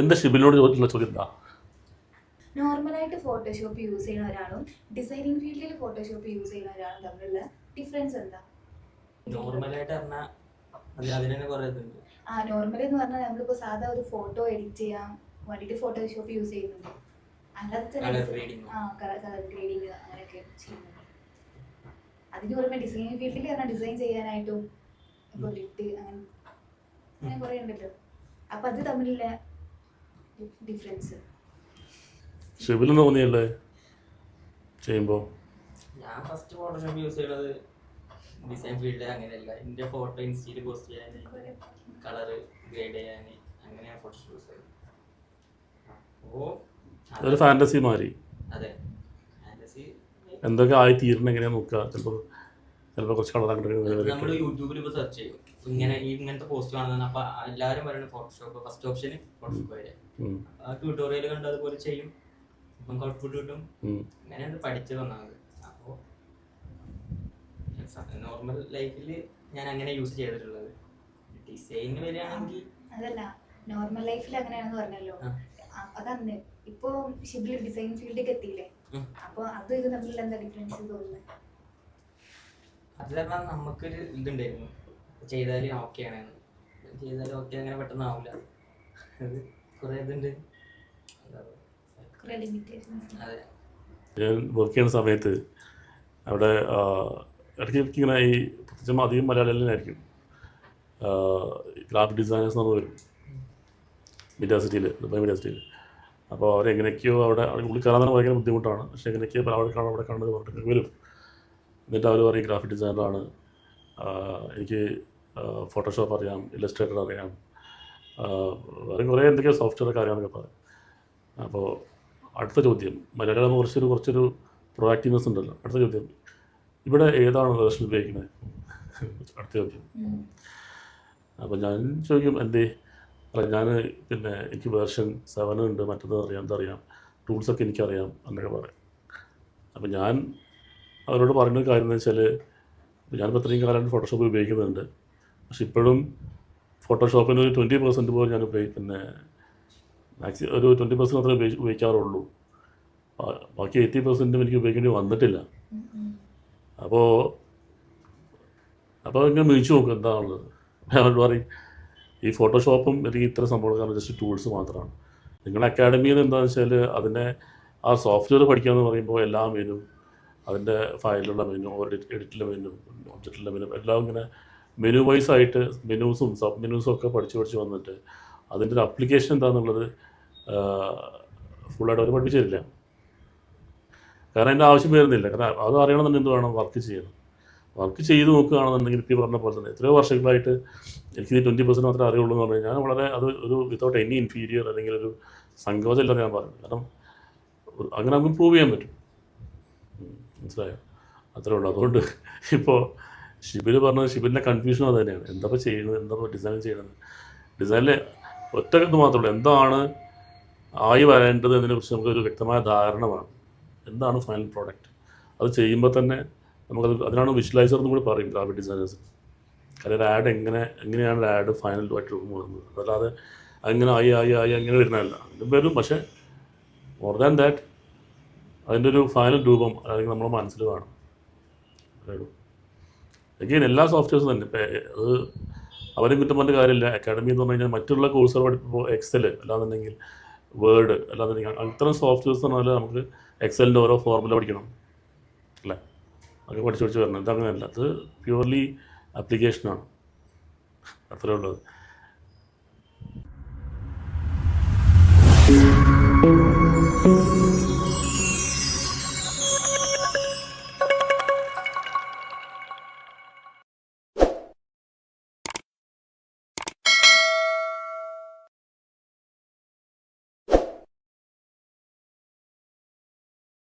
എന്താ ഷിബിനോട് ചോദിച്ചിട്ടുള്ള ചോദ്യം എന്താ? നോർമലായിട്ട് ഫോട്ടോഷോപ്പ് യൂസ് ചെയ്യുന്ന ഒരാളും ഡിസൈനിങ് ഫീൽഡിൽ ഫോട്ടോഷോപ്പ് യൂസ് ചെയ്യുന്ന ഒരാളും തമ്മിലുള്ള ഡിഫറൻസ് എന്താ? നോർമലായിട്ട് പറഞ്ഞാൽ അതിനെ കുറെ ഇതുണ്ട്. നോർമൽ എന്ന് പറഞ്ഞാൽ നമ്മളിപ്പോൾ സാധാ ഒരു ഫോട്ടോ എഡിറ്റ് ചെയ്യാൻ വേണ്ടിയിട്ട് ഫോട്ടോഷോപ്പ് യൂസ് ചെയ്യുന്നുണ്ട്. അല്ലാതെ കളർ ഗ്രേഡിങ് കളർ ഗ്രേഡിങ് അങ്ങനെയൊക്കെ ചെയ്യുന്നുണ്ട്. അതിന് പുറമെ ഡിസൈനിങ് ഫീൽഡിൽ പറഞ്ഞാൽ ഡിസൈൻ ചെയ്യാനായിട്ടും ഇപ്പോൾ ലിറ്റ് അങ്ങനെ കുറേ ഉണ്ടല്ലോ. അപ്പം അത് തമ്മിലുള്ള ഡിഫറൻസ് ഷിബിലെന്ന് തോന്നിയല്ലേ ചെയ്യുമ്പോൾ? ഞാൻ ഫസ്റ്റ് ഫോട്ടോഷോപ്പ് യൂസ് ചെയ്യുന്നത് ഡിസൈൻ ഫീൽഡിൽ അങ്ങനെയല്ല. എൻ്റെ ഫോട്ടോ ഇൻസ്റ്റയിൽ പോസ്റ്റ് ചെയ്യാൻ, കളറ് ഗ്രേഡ് ചെയ്യാൻ, അങ്ങനെയാണ് ഫോട്ടോഷോപ്പ് യൂസ് ചെയ്യുന്നത്. അപ്പോൾ അതൊരു ഫാൻറ്റസി മാറി. അതെ, ഫാൻറ്റസി എന്തൊക്കെ ആയി തീരണം എങ്ങനെയാണ് നോക്കുക. ചിലപ്പോൾ കുറച്ച് കളർ നമ്മൾ യൂട്യൂബിൽ ഇപ്പോൾ സെർച്ച് ചെയ്യും ഇങ്ങനത്തെ പോസ്റ്റ് കാണുന്നത്. അപ്പോൾ എല്ലാവരും പറയുന്നത് ഫോട്ടോഷോപ്പ് ഫസ്റ്റ് ഓപ്ഷന് ഫോട്ടോഷോപ്പ് വരെ. ആ ട്യൂട്ടോറിയൽ കണ്ട് അതുപോലെ ചെയ്യും, നമുക്ക് ഔട്ട്പുട്ട് കിട്ടും. അങ്ങനെയാണ് പഠിച്ചു വന്നത്. അപ്പോൾ നോർമൽ ലൈഫിൽ ഞാൻ അങ്ങനെ യൂസ് ചെയ്തിട്ടുള്ളത്. ഡിസൈനിന് വരികയാണെങ്കിൽ അതല്ല, നോർമൽ ലൈഫിൽ അങ്ങനെയാണെന്ന് പറഞ്ഞല്ലോ. അതന്ന് ഇപ്പോ ഷിബിൽ ഡിസൈൻ ഫീൽഡിലേക്ക് എത്തിയില്ലേ, അപ്പൊ അത് ഇത് തമ്മിൽ എന്താ ഡിഫറൻസ് തോന്നുന്നത്? അത് കാരണം നമുക്കൊരു ഇതുണ്ടായിരുന്നു, ചെയ്താൽ ഓക്കെ ആണ്, ചെയ്താൽ ഓക്കെ അങ്ങനെ പെട്ടെന്ന് ആവില്ല. അത് കുറേ ഇതുണ്ട്. അതെ, ഞാൻ വർക്ക് ചെയ്യുന്ന സമയത്ത് അവിടെ ഇടയ്ക്ക് ഇങ്ങനെ ഈ പ്രത്യേകിച്ചും അധികം മലയാളികളായിരിക്കും ഗ്രാഫിക് ഡിസൈനേഴ്സ് നമ്മൾ വരും മീഡിയ സിറ്റിയിൽ, ദുബായ് മീഡിയ സിറ്റിയിൽ. അപ്പോൾ അവരെങ്ങനെയൊക്കെയോ അവിടെ ഉള്ളിൽ കയറാൻ തന്നെ ഭയങ്കര ബുദ്ധിമുട്ടാണ്. പക്ഷേ എങ്ങനെയൊക്കെയോ അവിടെ കാണുന്നത് പറഞ്ഞിട്ട് വരും. എന്നിട്ട് അവർ പറയും ഗ്രാഫിക് ഡിസൈനറാണ്, എനിക്ക് ഫോട്ടോഷോപ്പ് അറിയാം, ഇല്ലസ്ട്രേറ്റർ അറിയാം, കുറേ എന്തൊക്കെയോ സോഫ്റ്റ്വെയർ കാര്യങ്ങളൊക്കെ പറയും. അപ്പോൾ അടുത്ത ചോദ്യം, മലയാളം കുറച്ചൊരു പ്രൊആക്റ്റീവ്നെസ് ഉണ്ടല്ലോ. അടുത്ത ചോദ്യം, ഇവിടെ ഏതാണ് വേർഷൻ ഉപയോഗിക്കുന്നത്? അടുത്ത ചോദ്യം. അപ്പോൾ ഞാൻ ചോദിക്കും എന്തേ, അല്ല ഞാൻ പിന്നെ എനിക്ക് വേർഷൻ 7 ഉണ്ട്, മറ്റത് അറിയാം, എന്തറിയാം, ടൂൾസൊക്കെ എനിക്കറിയാം എന്നൊക്കെ പറയും. അപ്പോൾ ഞാൻ അവരോട് പറയുന്ന കാര്യം എന്ന് വെച്ചാൽ, ഞാനിപ്പോൾ ഇത്രയും കാലം ഫോട്ടോഷോപ്പ് ഉപയോഗിക്കുന്നുണ്ട്. പക്ഷെ ഇപ്പോഴും ഫോട്ടോഷോപ്പിന് ഒരു 20% പോലും ഞാൻ പിന്നെ ഒരു 20% മാത്രമേ ഉപയോഗിക്കാറുള്ളൂ. ബാക്കി 80% എനിക്ക് ഉപയോഗിക്കേണ്ടി വന്നിട്ടില്ല. അപ്പോൾ ഇങ്ങനെ മിഴിച്ചു നോക്കും എന്താണുള്ളത്. അവരോട് പറയും ഈ ഫോട്ടോഷോപ്പും അല്ലെങ്കിൽ ഇത്ര സംഭവം ജസ്റ്റ് ടൂൾസ് മാത്രമാണ്. നിങ്ങളുടെ അക്കാഡമിയിൽ എന്താണെന്ന് വെച്ചാൽ അതിനെ ആ സോഫ്റ്റ്വെയർ പഠിക്കുക എന്ന് പറയുമ്പോൾ എല്ലാ മെനു, അതിൻ്റെ ഫയലിലുള്ള മെനു, എഡിറ്റിലെ മെനു, ഒബ്ജക്റ്റിലെ മെനു എല്ലാം ഇങ്ങനെ മെനു വൈസ് ആയിട്ട് മെനൂസും സബ് മെനൂസും ഒക്കെ പഠിച്ച് വന്നിട്ട് അതിൻ്റെ ഒരു അപ്ലിക്കേഷൻ എന്താണെന്നുള്ളത് ഫുള്ളായിട്ട് അവർ പഠിപ്പിച്ചു തരില്ല. കാരണം അതിൻ്റെ ആവശ്യം വരുന്നില്ല. കാരണം അത് അറിയണമെന്നുണ്ടെങ്കിൽ എന്ത് വേണം, വർക്ക് ചെയ്യണം. വർക്ക് ചെയ്ത് നോക്കുകയാണെന്നുണ്ടെങ്കിൽ ഇപ്പോൾ പറഞ്ഞ പോലെ തന്നെ എത്രയോ വർഷങ്ങളായിട്ട് എനിക്ക് 20% മാത്രമേ അറിയുള്ളൂ എന്ന് പറഞ്ഞു കഴിഞ്ഞാൽ വളരെ അത് ഒരു വിത്തൗട്ട് എനി ഇൻഫീരിയർ അല്ലെങ്കിൽ ഒരു സങ്കോചമില്ലാതെ ഞാൻ പറഞ്ഞു. കാരണം അങ്ങനെ നമുക്ക് പ്രൂവ് ചെയ്യാൻ പറ്റും. മനസ്സിലായോ? അത്രേ ഉള്ളൂ. അതുകൊണ്ട് ഇപ്പോൾ ഷിബിൽ പറഞ്ഞത്, ഷിബിൻ്റെ കൺഫ്യൂഷൻ അത് തന്നെയാണ്. എന്താ ചെയ്യുന്നത്, എന്താ ഡിസൈൻ ചെയ്യണത്. ഡിസൈനിൽ ഒറ്റ ഇത് മാത്രമേ ഉള്ളൂ, എന്താണ് ആയി വരേണ്ടത് എന്നതിനെക്കുറിച്ച് നമുക്കൊരു വ്യക്തമായ ധാരണ വേണം. എന്താണ് ഫൈനൽ പ്രോഡക്റ്റ്, അത് ചെയ്യുമ്പോൾ തന്നെ നമുക്കത്, അതിനാണ് വിഷ്വലൈസർ എന്നും കൂടി പറയും ഗ്രാഫിക് ഡിസൈനേഴ്സ്. കാരണം ഒരു ആഡ് എങ്ങനെയാണ് ഒരു ആഡ് ഫൈനലായിട്ട് രൂപം കൊടുക്കുന്നത്. അതല്ലാതെ അങ്ങനെ ആയി അങ്ങനെ വരുന്നതല്ല. അതും വരും, പക്ഷേ മോർ ദാൻ ദാറ്റ് അതിൻ്റെ ഒരു ഫൈനൽ രൂപം അല്ലെങ്കിൽ നമ്മുടെ മനസ്സിൽ കാണും. അഗെയിൻ എല്ലാ സോഫ്റ്റ്വെയർസും തന്നെ ഇപ്പം അത് അവരും കുറ്റം പറഞ്ഞ കാര്യമില്ല. അക്കാഡമി എന്ന് പറഞ്ഞു കഴിഞ്ഞാൽ മറ്റുള്ള കോഴ്സുകൾ പഠിപ്പിപ്പോൾ എക്സൽ അല്ലാന്നുണ്ടെങ്കിൽ വേർഡ് അല്ലാന്നുണ്ടെങ്കിൽ അത്തരം സോഫ്റ്റ്വെയർസ് എന്ന് പറഞ്ഞാൽ നമുക്ക് എക്സലിൻ്റെ ഓരോ ഫോർമുല പഠിക്കണം അല്ലേ, അതൊക്കെ പഠിച്ച് വരണം. ഇതങ്ങനെയല്ല, അത് പ്യുവർലി ആപ്ലിക്കേഷനാണ്. അത്രേ ഉള്ളത്.